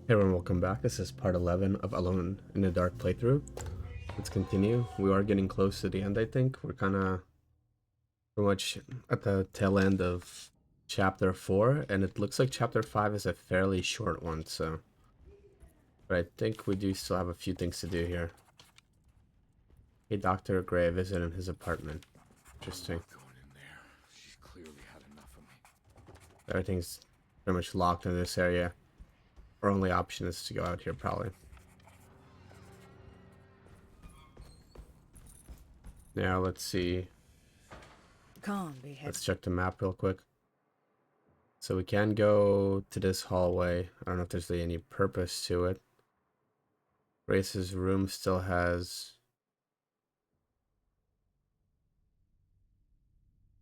Hey everyone, welcome back. This is part 11 of Alone in the Dark playthrough. Let's continue. We are getting close to the end, I think. We're kind of pretty much at the tail end of chapter 4, and it looks like chapter 5 is a fairly short one, so... But I think we do still have a few things to do here. Hey, Dr. Gray visited his apartment. Interesting. Going in there. She's clearly had enough of me. Everything's pretty much locked in this area. Our only option is to go out here, probably. Now, let's see. Let's check the map real quick. So we can go to this hallway. I don't know if there's really any purpose to it. Grace's room still has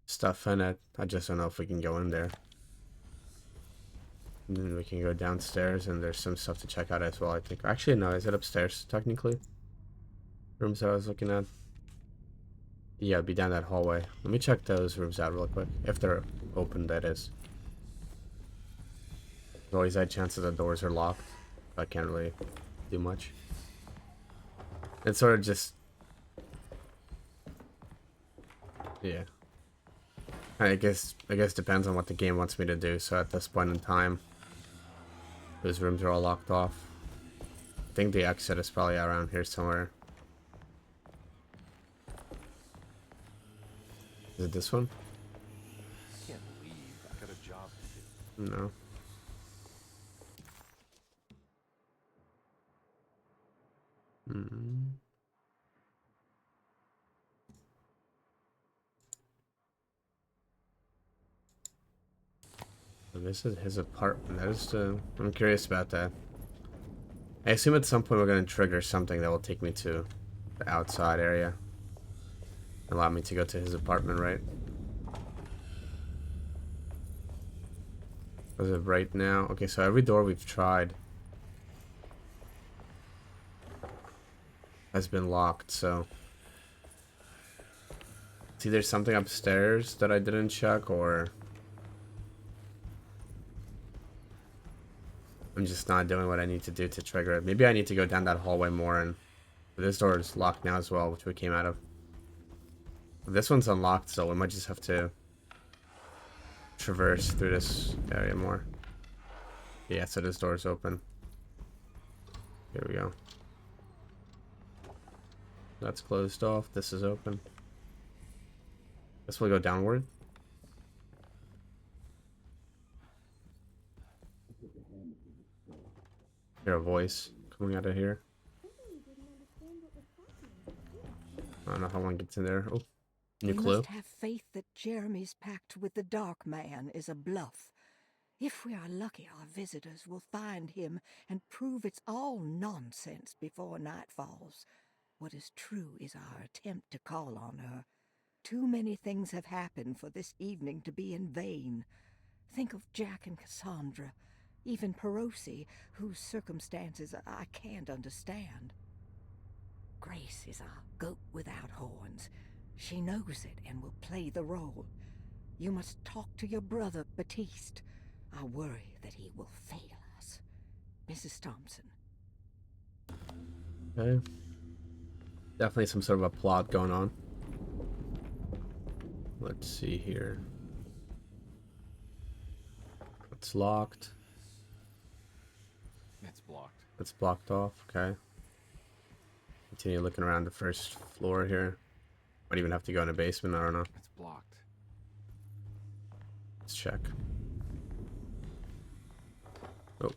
stuff in it. I just don't know if we can go in there. And then we can go downstairs and there's some stuff to check out as well, I think. Actually, no, is it upstairs, technically? Rooms that I was looking at? Yeah, it'd be down that hallway. Let me check those rooms out real quick. If they're open, that is. There's always that chance that the doors are locked. I can't really do much. It's sort of just... Yeah. I guess depends on what the game wants me to do. So at this point in time, those rooms are all locked off. I think the exit is probably around here somewhere. Is it this one? Can't leave. I got a job to do. No. So this is his apartment. That is I'm curious about that. I assume at some point we're going to trigger something that will take me to the outside area. Allow me to go to his apartment, right? As of right now. Okay, so every door we've tried has been locked, so it's either something upstairs that I didn't check, or I'm just not doing what I need to do to trigger it. Maybe I need to go down that hallway more, and this door is locked now as well, which we came out of. This one's unlocked, so we might just have to traverse through this area more. Yeah, so this door's open. Here we go. That's closed off. This is open. This will go downward. Hear a voice coming out of here. I don't know how one gets in there. Oh, new clue. We must have faith that Jeremy's pact with the Dark Man is a bluff. If we are lucky, our visitors will find him and prove it's all nonsense before night falls. What is true is our attempt to call on her. Too many things have happened for this evening to be in vain. Think of Jack and Cassandra, even Perosi, whose circumstances I can't understand. Grace is a goat without horns. She knows it and will play the role. You must talk to your brother, Batiste. I worry that he will fail us. Mrs. Thompson. Okay. Definitely some sort of a plot going on. Let's see here. It's locked. It's blocked. It's blocked off. Okay. Continue looking around the first floor here. Might even have to go in the basement. I don't know. It's blocked. Let's check. Oh.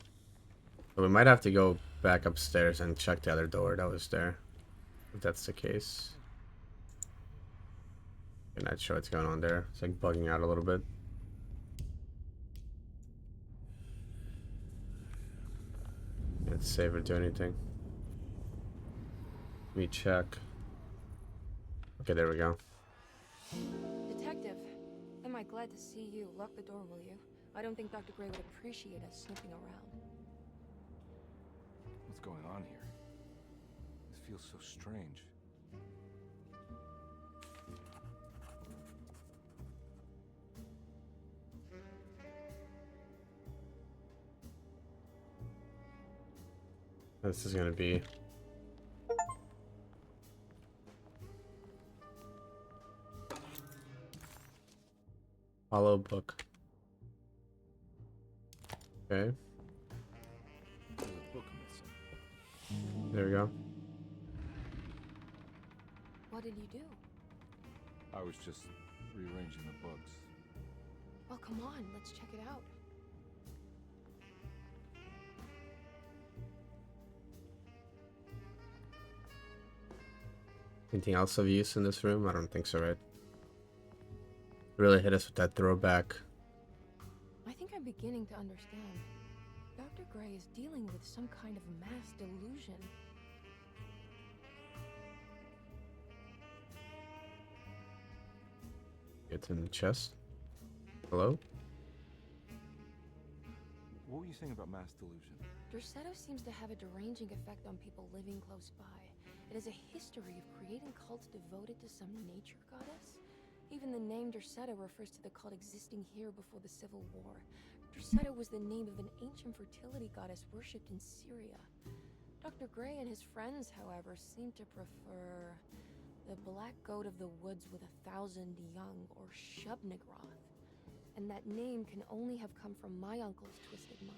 So we might have to go back upstairs and check the other door that was there. If that's the case. I'm not sure what's going on there. It's like bugging out a little bit. Let's save or do anything. Let me check. Okay, there we go. Detective, am I glad to see you? Lock the door, will you? I don't think Dr. Gray would appreciate us snooping around. What's going on here? This feels so strange. This is gonna be hollow book. Okay, There's a book missing. there we go. What did you do? I was just rearranging the books. Well, come on, let's check it out. Anything else of use in this room? I don't think so, right? Really hit us with that throwback. I think I'm beginning to understand. Dr. Gray is dealing with some kind of mass delusion. It's in the chest. Hello? What were you saying about mass delusion? Derceto seems to have a deranging effect on people living close by. It has a history of creating cults devoted to some nature goddess. Even the name Derceto refers to the cult existing here before the Civil War. Derceto was the name of an ancient fertility goddess worshipped in Syria. Dr. Gray and his friends, however, seem to prefer the black goat of the woods with 1,000 young, or Shub-Nigroth. And that name can only have come from my uncle's twisted mind.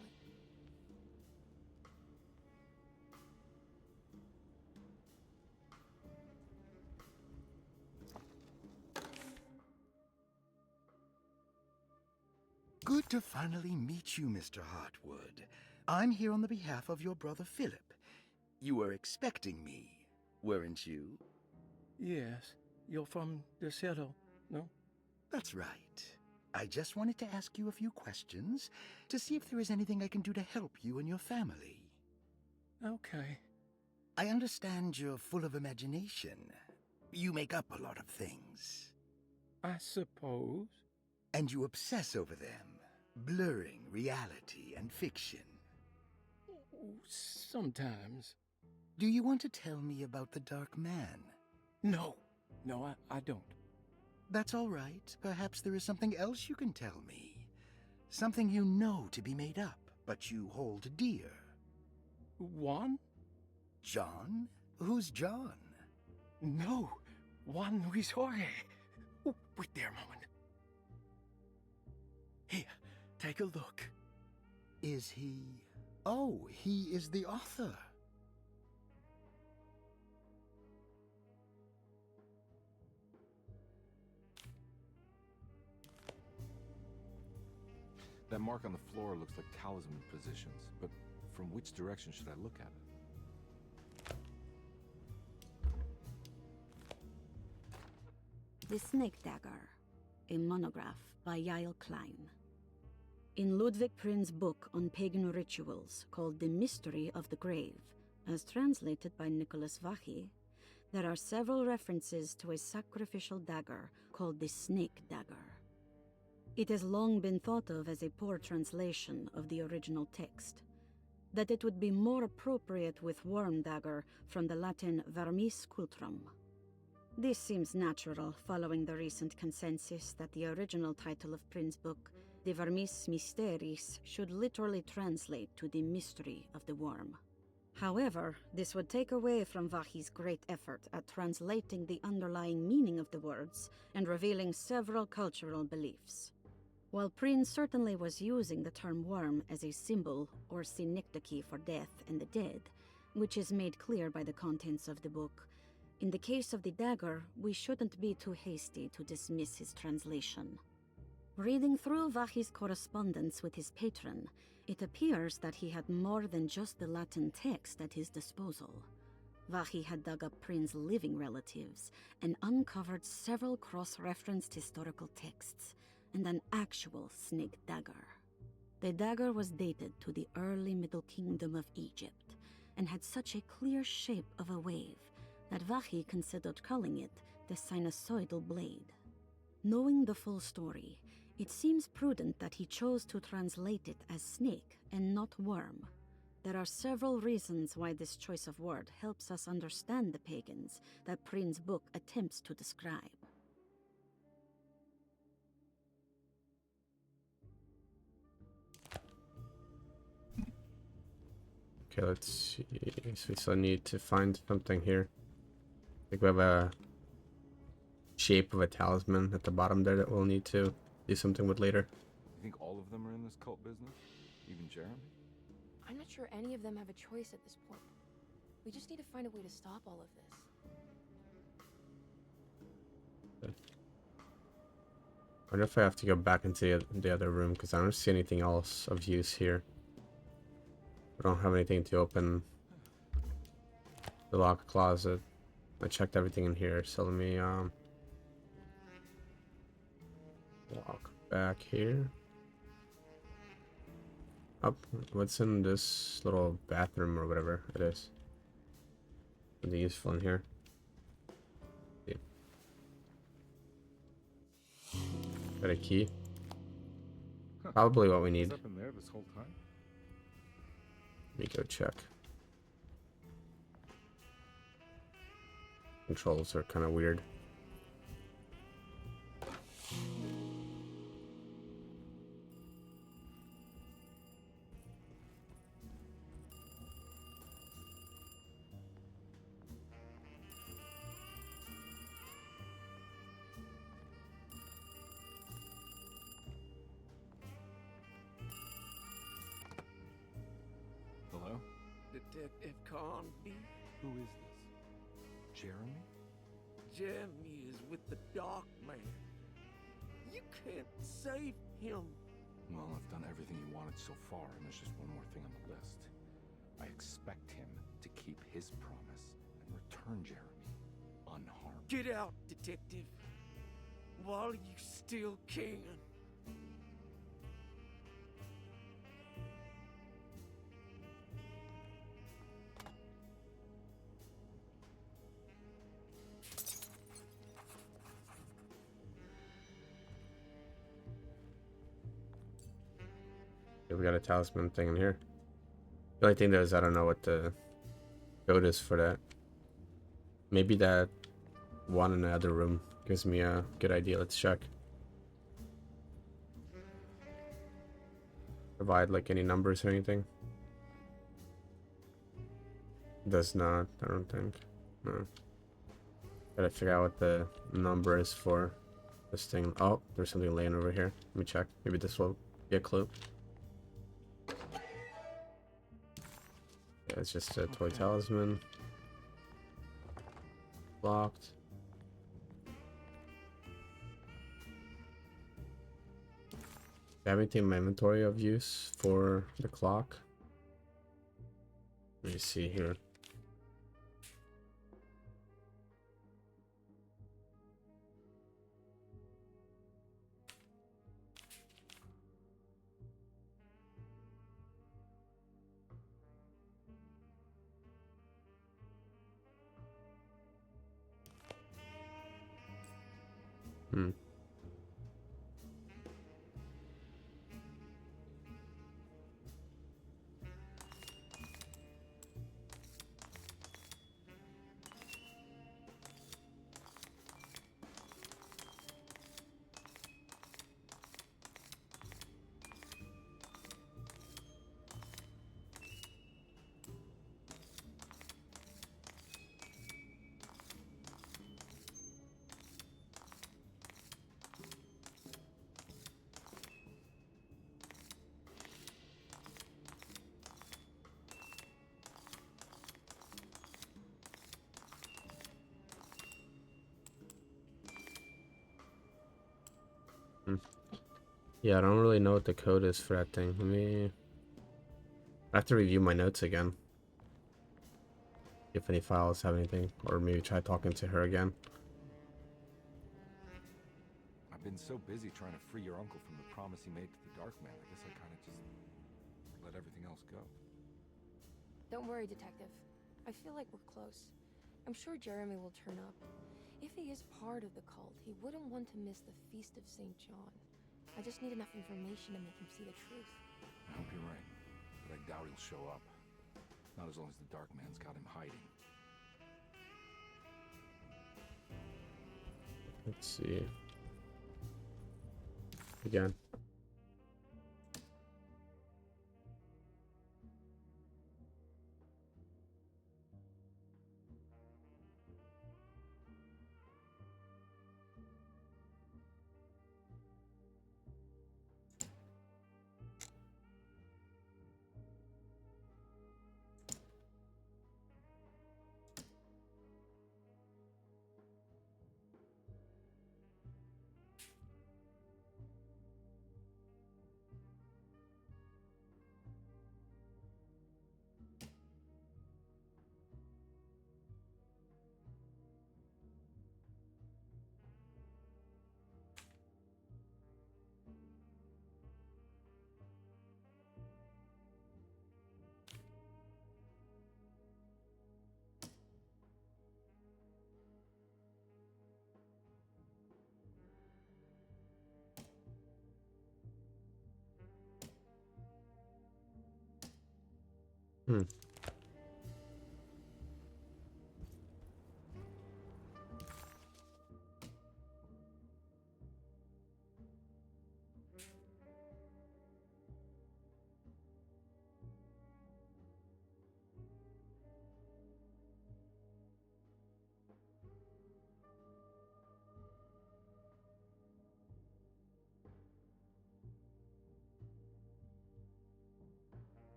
Good to finally meet you, Mr. Hartwood. I'm here on the behalf of your brother Philip. You were expecting me, weren't you? Yes, you're from Derceto, no? That's right. I just wanted to ask you a few questions to see if there is anything I can do to help you and your family. Okay. I understand you're full of imagination. You make up a lot of things. I suppose. And you obsess over them, blurring reality and fiction. Sometimes. Do you want to tell me about the Dark Man? No, I don't. That's all right. Perhaps there is something else you can tell me. Something you know to be made up, but you hold dear. Juan? John? Who's John? No, Juan Luis Jorge. Oh, wait there a moment. Here, take a look. Is he... Oh, he is the author. That mark on the floor looks like talisman positions, but from which direction should I look at it? The Snake Dagger, a monograph by Yael Klein. In Ludwig Prin's book on pagan rituals called The Mystery of the Grave, as translated by Nicholas Vachy, there are several references to a sacrificial dagger called the Snake Dagger. It has long been thought of as a poor translation of the original text, that it would be more appropriate with worm dagger from the Latin vermis cultrum. This seems natural following the recent consensus that the original title of Prin's book, De Vermis Mysteris, should literally translate to the mystery of the worm. However, this would take away from Vachy's great effort at translating the underlying meaning of the words and revealing several cultural beliefs. While Prin certainly was using the term worm as a symbol or synecdoche for death and the dead, which is made clear by the contents of the book, in the case of the dagger, we shouldn't be too hasty to dismiss his translation. Reading through Vachy's correspondence with his patron, it appears that he had more than just the Latin text at his disposal. Vachy had dug up Prin's living relatives and uncovered several cross-referenced historical texts and an actual snake dagger. The dagger was dated to the early Middle Kingdom of Egypt and had such a clear shape of a wave that Vachy considered calling it the sinusoidal blade. Knowing the full story, it seems prudent that he chose to translate it as snake and not worm. There are several reasons why this choice of word helps us understand the pagans that Prin's book attempts to describe. Okay, let's see. So we still need to find something here. I think we have a shape of a talisman at the bottom there that we'll need to do something with later. You think all of them are in this cult business? Even Jeremy? I'm not sure any of them have a choice at this point. We just need to find a way to stop all of this. I wonder if I have to go back into the other room, because I don't see anything else of use here. I don't have anything to open the locked closet. I checked everything in here, so let me walk back here. Up, what's in this little bathroom or whatever it is? Something useful in here. Yeah. Got a key. Probably what we need. Was up in there this whole time? Let me go check. Controls are kind of weird. Hello? Detective Carnby. Who is this? Jeremy? Jeremy is with the Dark Man. You can't save him. Well, I've done everything you wanted so far, and there's just one more thing on the list. I expect him to keep his promise and return Jeremy unharmed. Get out, detective. While you still can. Okay, we got a talisman thing in here. The only thing there is I don't know what the code is for that. Maybe that one in the other room gives me a good idea. Let's check. Provide like any numbers or anything. Does not, I don't think. No. Gotta figure out what the number is for this thing. Oh, there's something laying over here. Let me check. Maybe this will be a clue. Yeah, it's just a toy talisman. Locked. Do I have anything in my inventory of use for the clock? Let me see here. Hmm. Yeah, I don't really know what the code is for that thing. I have to review my notes again. If any files have anything, or maybe try talking to her again. I've been so busy trying to free your uncle from the promise he made to the Dark Man. I guess I kind of just let everything else go. Don't worry, Detective. I feel like we're close. I'm sure Jeremy will turn up. If he is part of the cult, he wouldn't want to miss the Feast of St. John. I just need enough information to make him see the truth. I hope you're right, but I doubt he'll show up. Not as long as the Dark Man's got him hiding. Let's see. Again. Hmm.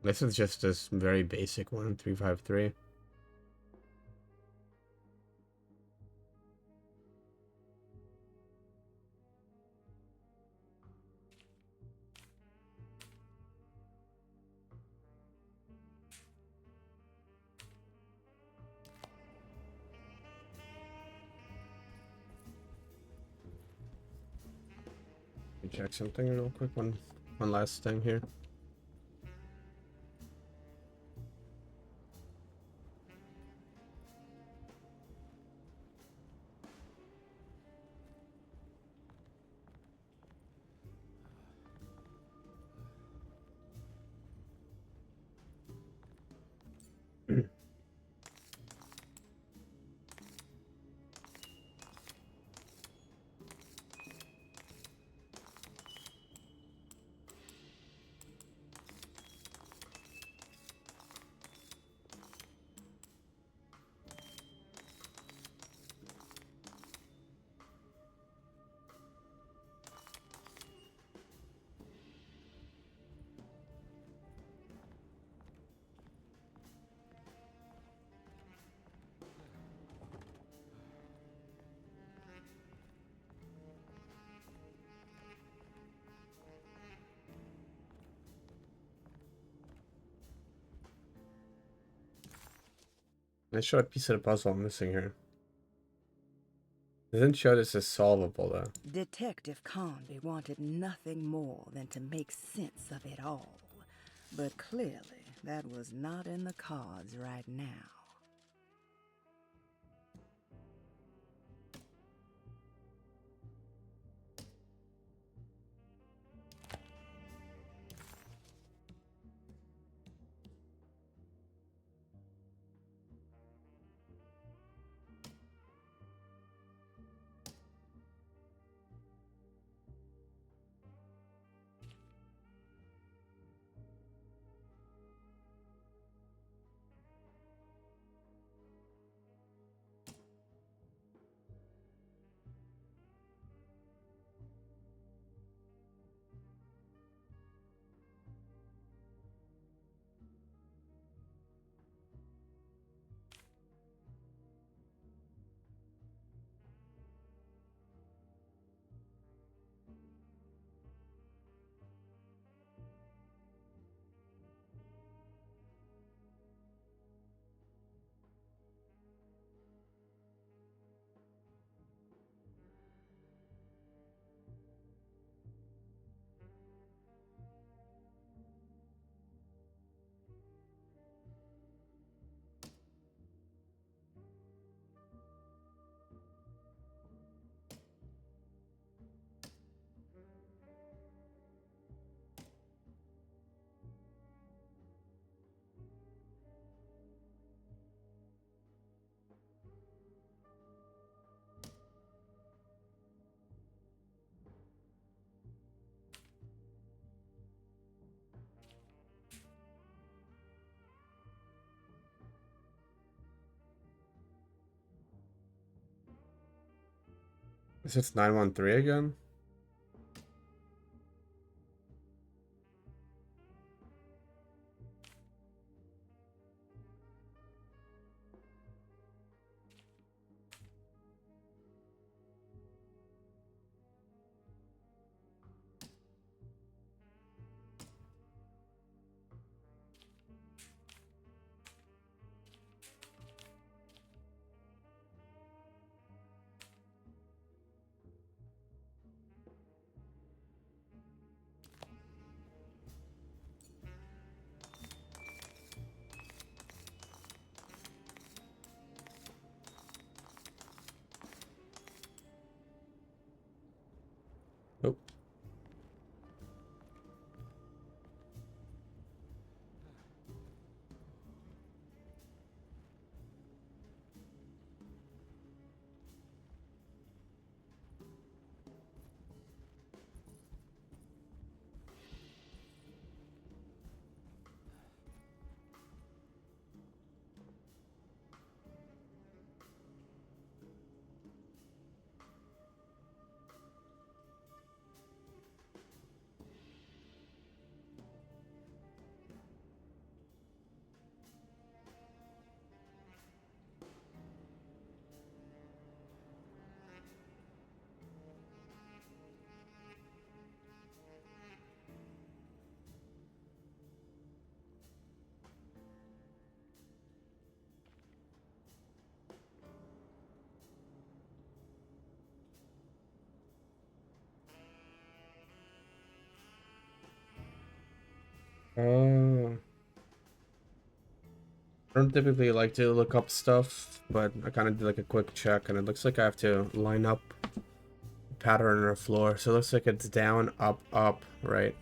This is just this very basic one, 353. Let me check something real quick. One last thing here. Nice short piece of the puzzle I'm missing here. It doesn't show this as solvable though. Detective Conby wanted nothing more than to make sense of it all. But clearly, that was not in the cards right now. Is it 913 again? I don't typically like to look up stuff, but I kind of did like a quick check, and it looks like I have to line up the pattern on the floor. So it looks like it's down, up, up, right?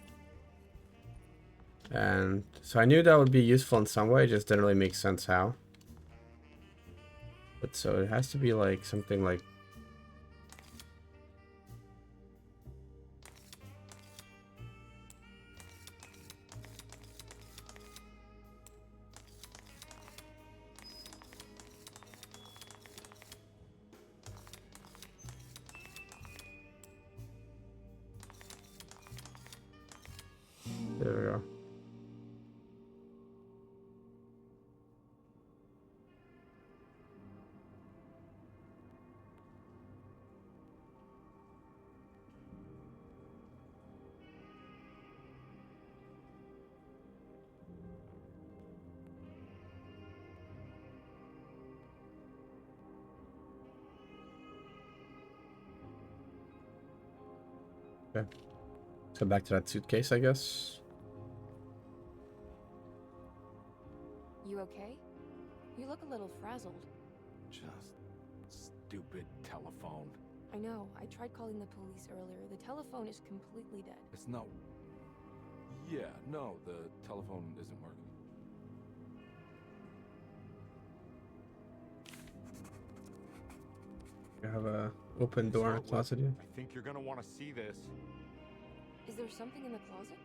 And so I knew that would be useful in some way, it just didn't really make sense how. But so it has to be like something like there we go. Okay. So back to that suitcase, I guess. You okay? You look a little frazzled. Just stupid telephone. I know. I tried calling the police earlier. The telephone is completely dead. It's not... Yeah, no, the telephone isn't working. You have a open door in a closet here. I think you're gonna want to see this. Is there something in the closet?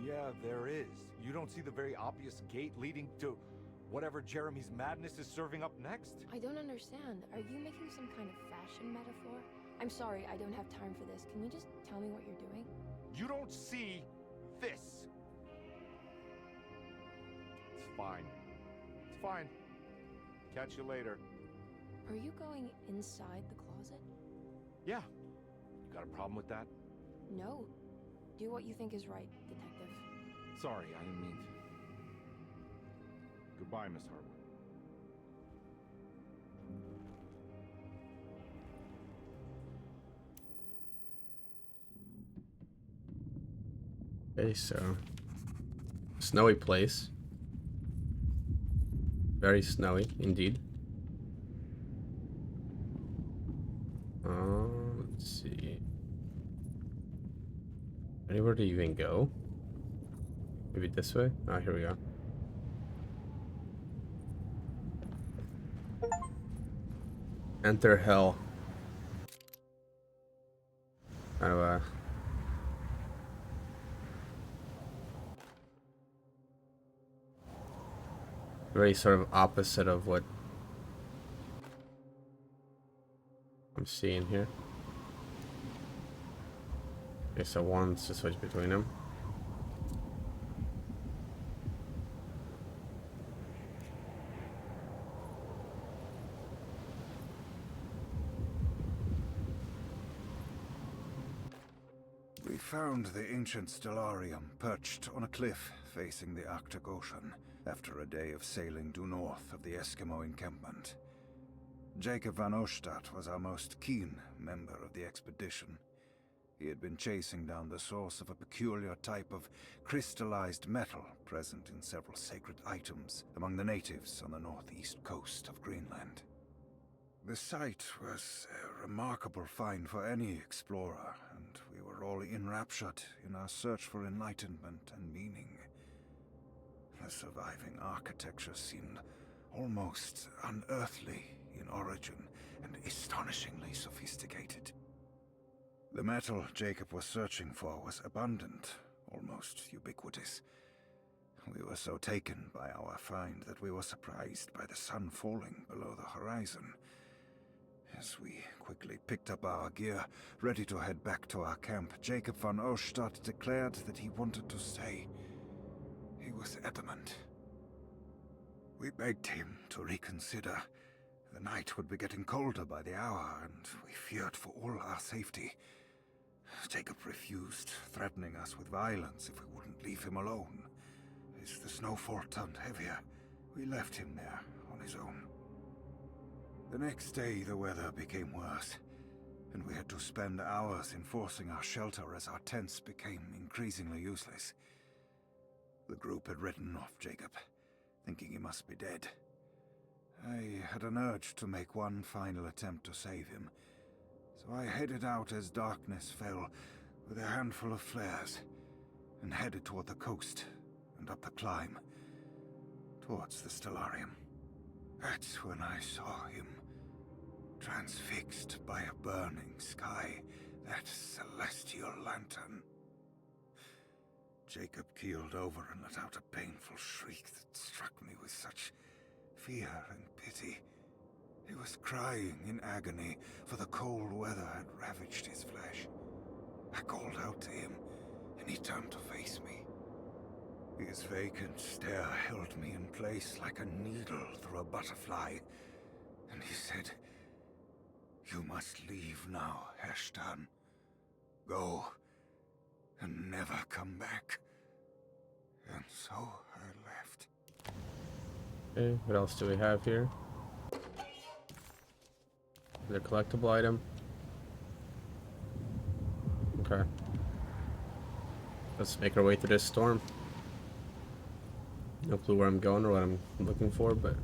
Yeah, there is. You don't see the very obvious gate leading to whatever Jeremy's madness is serving up next? I don't understand. Are you making some kind of fashion metaphor? I'm sorry, I don't have time for this. Can you just tell me what you're doing? You don't see this. It's fine. It's fine. Catch you later. Are you going inside the closet? Yeah. You got a problem with that? No. Do what you think is right, detective. Sorry, I didn't mean to. Goodbye, Miss Hartwood. Okay, so snowy place. Very snowy indeed. Let's see. Anywhere to even go? Maybe this way? Oh, here we go. Enter hell. Kind of a very sort of opposite of what I'm seeing here. Okay, so one's to switch between them. We found the ancient stellarium perched on a cliff facing the Arctic Ocean after a day of sailing due north of the Eskimo encampment. Jacob van Ostadte was our most keen member of the expedition. He had been chasing down the source of a peculiar type of crystallized metal present in several sacred items among the natives on the northeast coast of Greenland. The site was a remarkable find for any explorer, and we were all enraptured in our search for enlightenment and meaning. The surviving architecture seemed almost unearthly in origin and astonishingly sophisticated. The metal Jacob was searching for was abundant, almost ubiquitous. We were so taken by our find that we were surprised by the sun falling below the horizon. As we quickly picked up our gear, ready to head back to our camp, Jacob van Ostadte declared that he wanted to stay. He was adamant. We begged him to reconsider. The night would be getting colder by the hour, and we feared for all our safety. Jacob refused, threatening us with violence if we wouldn't leave him alone. As the snowfall turned heavier, we left him there on his own. The next day, the weather became worse, and we had to spend hours enforcing our shelter as our tents became increasingly useless. The group had written off Jacob, thinking he must be dead. I had an urge to make one final attempt to save him, so I headed out as darkness fell with a handful of flares, and headed toward the coast and up the climb, towards the Stellarium. That's when I saw him, transfixed by a burning sky, that celestial lantern. Jacob keeled over and let out a painful shriek that struck me with such fear and pity. He was crying in agony, for the cold weather had ravaged his flesh. I called out to him, and he turned to face me. His vacant stare held me in place like a needle through a butterfly, and he said, "You must leave now, Heshtan. Go, and never come back." And so I left. Okay, what else do we have here? Another collectible item. Okay. Let's make our way through this storm. No clue where I'm going or what I'm looking for, but...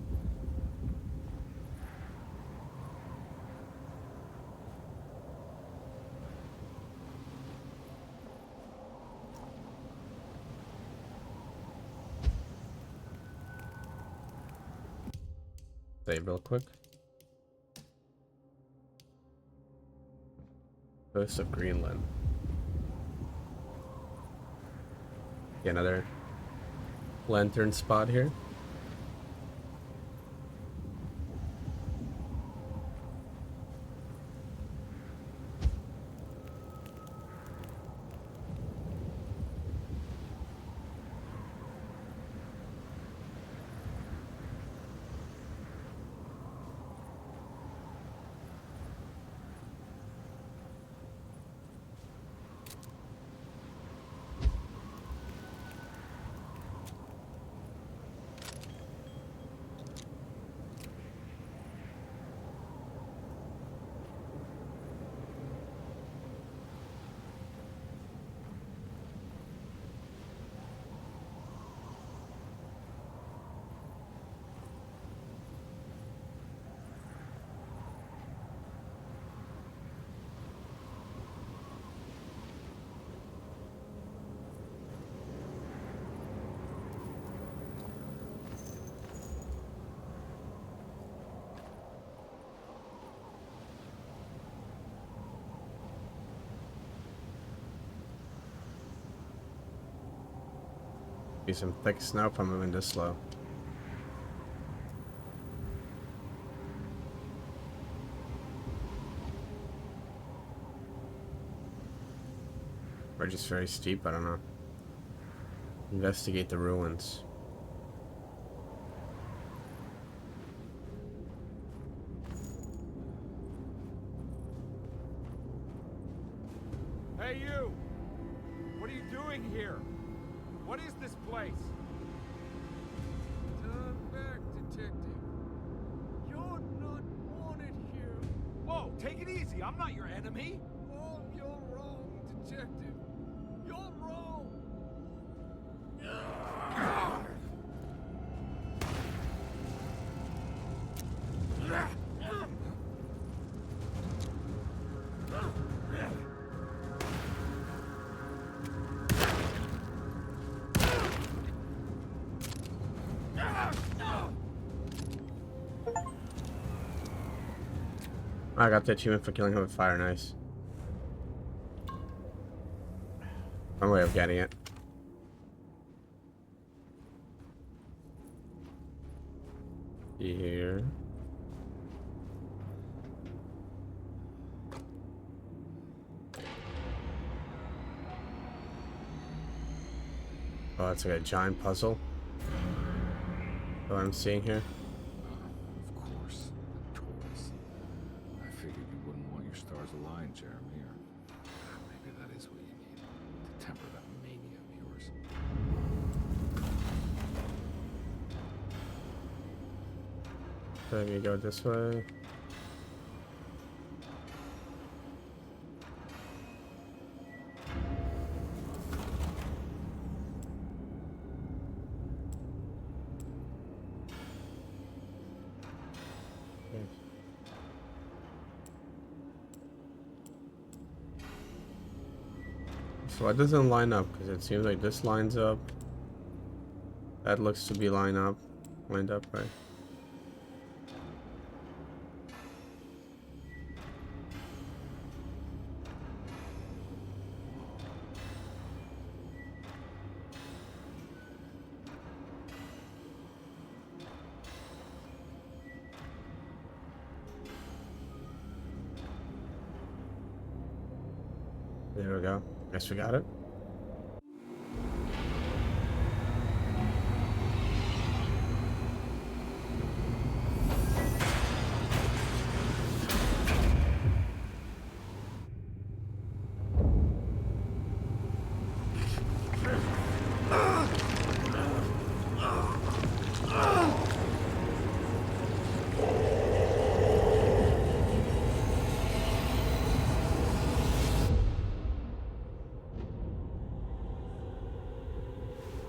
save real quick. Coast of Greenland. Yeah, another lantern spot here. Be some thick snow if I'm moving this slow. Or just very steep, I don't know. Investigate the ruins. Hey, you! What are you doing here? What is this place? Turn back, detective. You're not wanted here. Whoa, take it easy. I'm not your enemy. Oh, you're wrong, detective. You're wrong. I got the achievement for killing him with fire, nice. One way of getting it. Here. Oh, that's like a giant puzzle. What I'm seeing here. Of course, the toys. I figured you wouldn't want your stars aligned, Jeremy, or maybe that is what you need to temper that mania of yours. Let me go this way. So what doesn't line up? Because it seems like this lines up. That looks to be lined up, right? There we go. Guess we got it.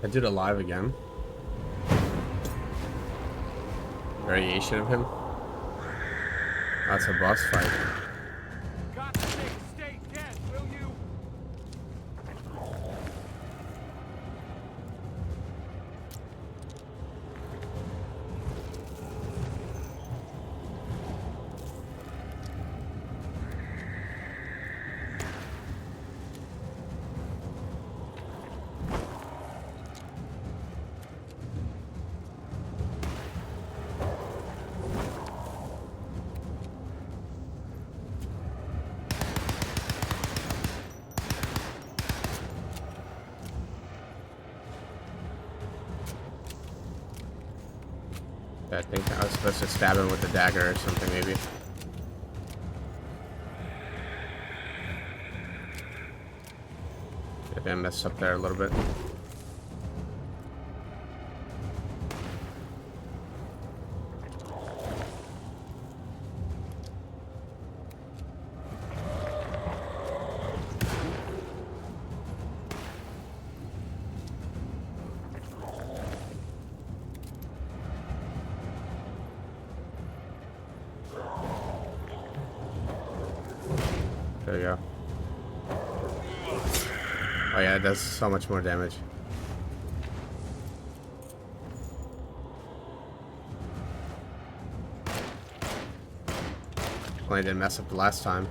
I did it live again. Variation of him. That's a boss fight. Got to stay dead, will you? I think I was supposed to stab him with the dagger or something, maybe. Maybe I messed up there a little bit. There you go. Oh yeah, it does so much more damage. Only didn't mess up the last time.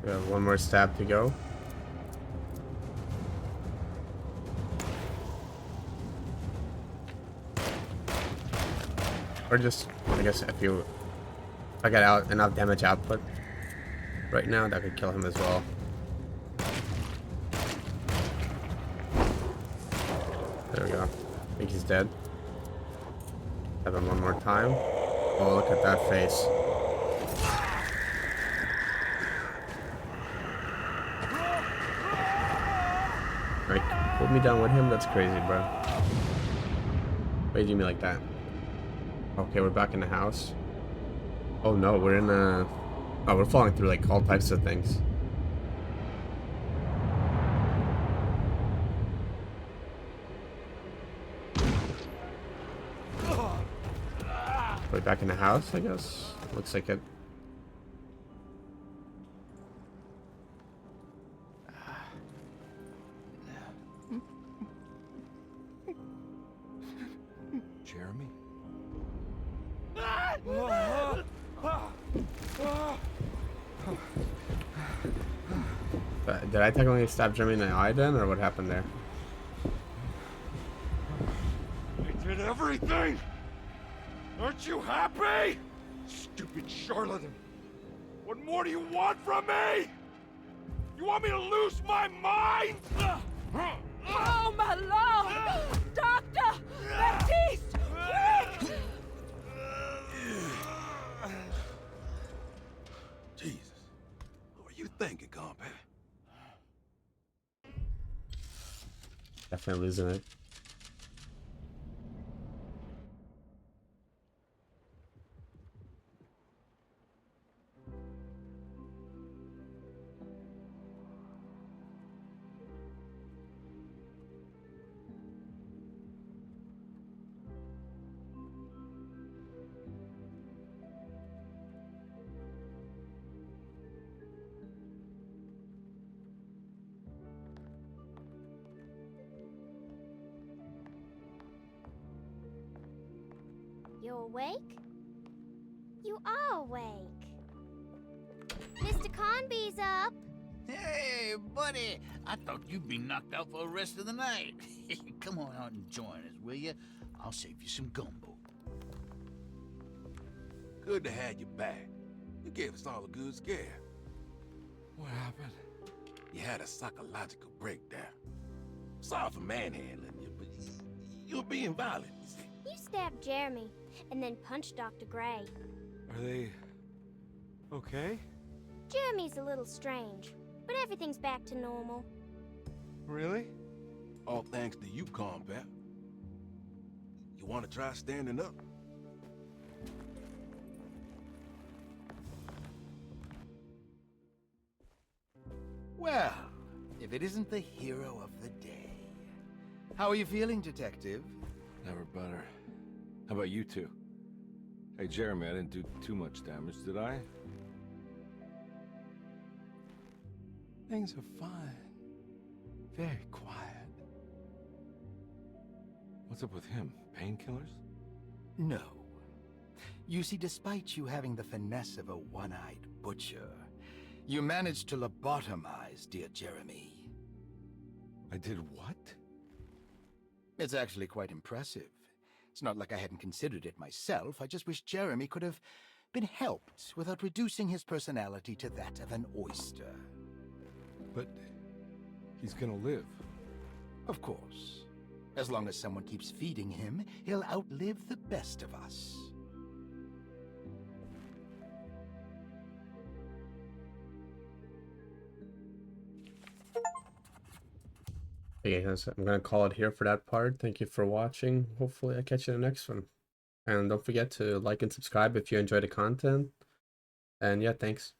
We have one more stab to go. Or just, I guess, if I got out enough damage output right now, that could kill him as well. There we go. I think he's dead. Have him one more time. Oh, look at that face. Like, put me down with him? That's crazy, bro. Why do you do me like that? Okay, we're back in the house. Oh no, we're in a... Oh, we're falling through like all types of things. We're back in the house, I guess. Looks like it. Jeremy? Did I technically stab Jeremy in the eye then, or what happened there? I did everything! Aren't you happy? Stupid charlatan! What more do you want from me? You want me to lose my mind? Oh, my lord! Doctor! Baptiste! Quick! Jesus. What were you thinking, compadre? Definitely losing it. You awake? You are awake. Mr. Conby's up. Hey, buddy! I thought you'd be knocked out for the rest of the night. Come on out and join us, will you? I'll save you some gumbo. Good to have you back. You gave us all a good scare. What happened? You had a psychological breakdown. Sorry for manhandling you, but you were being violent, you see. You stabbed Jeremy and then punched Dr. Gray. Are they okay? Jeremy's a little strange, but everything's back to normal. Really? All thanks to you, combat. You want to try standing up? Well, if it isn't the hero of the day. How are you feeling, Detective? Never better. How about you two? Hey, Jeremy, I didn't do too much damage, did I? Things are fine. Very quiet. What's up with him? Painkillers? No. You see, despite you having the finesse of a one-eyed butcher, you managed to lobotomize dear Jeremy. I did what? It's actually quite impressive. It's not like I hadn't considered it myself. I just wish Jeremy could have been helped without reducing his personality to that of an oyster. But he's gonna live. Of course. As long as someone keeps feeding him, he'll outlive the best of us. Okay, guys, I'm gonna call it here for that part. Thank you for watching. Hopefully I catch you in the next one. And don't forget to like and subscribe if you enjoy the content. And yeah, thanks.